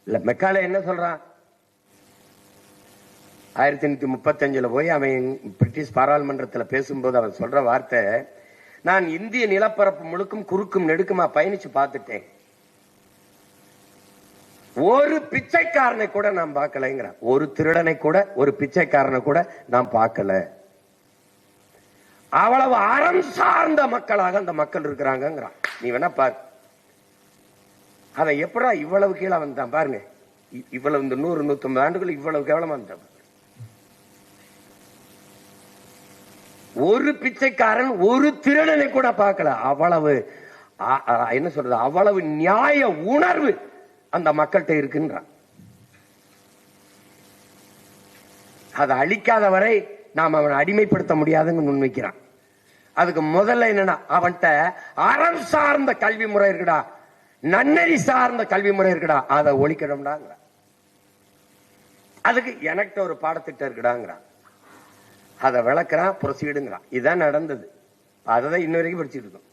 இல்ல மெக்காலே என்ன சொல்றான்? 1835 போய் அவன் பிரிட்டிஷ் பாராளுமன்றத்தில் பேசும்போது அவன் சொல்ற வார்த்தை, நான் இந்திய நிலப்பரப்பு முழுக்கும் குறுக்கும் நெடுக்குமா பயணிச்சு பார்த்துட்டேன், ஒரு பிச்சைக்காரனை கூட நான் பார்க்கலைங்கிற, ஒரு திருடனை கூட ஒரு பிச்சைக்காரனை கூட நான் பார்க்கல. அவ்வளவு அறம் சார்ந்த மக்களாக அந்த மக்கள் இருக்கிறாங்க. நீ வேணா பாரு, அவன் எப்படா இவ்வளவு கீழே வந்தான் பாருங்க. இவ்வளவு இந்த 100-150 ஆண்டுகள் இவ்வளவு கேவலமா இருந்தான். ஒரு பிச்சைக்காரன் ஒரு திருடனை கூட பார்க்கல. அவ்வளவு என்ன சொல்றது, அவ்வளவு நியாய உணர்வு அந்த மக்கள்கிட்ட இருக்குன்றான். அதை அழிக்காத வரை நாம் அவனை அடிமைப்படுத்த முடியாதுன்னு முன்வைக்கிறான். அதுக்கு முதல்ல என்னன்னா, அவன்கிட்ட அறம் சார்ந்த கல்வி முறை இருக்குடா, நன்னறி சார்ந்த கல்வி முறை இருக்குடா, அதை ஒழிக்கணும்டாங்க. அதுக்கு எனக்கு ஒரு பாடத்திட்டம் இருக்குடாங்கிறான். அதை விளக்குறான், புரொசீடுங்கிறான். இதுதான் நடந்தது. அதை இன்ன வரைக்கும் படிச்சுட்டு இருக்கோம்.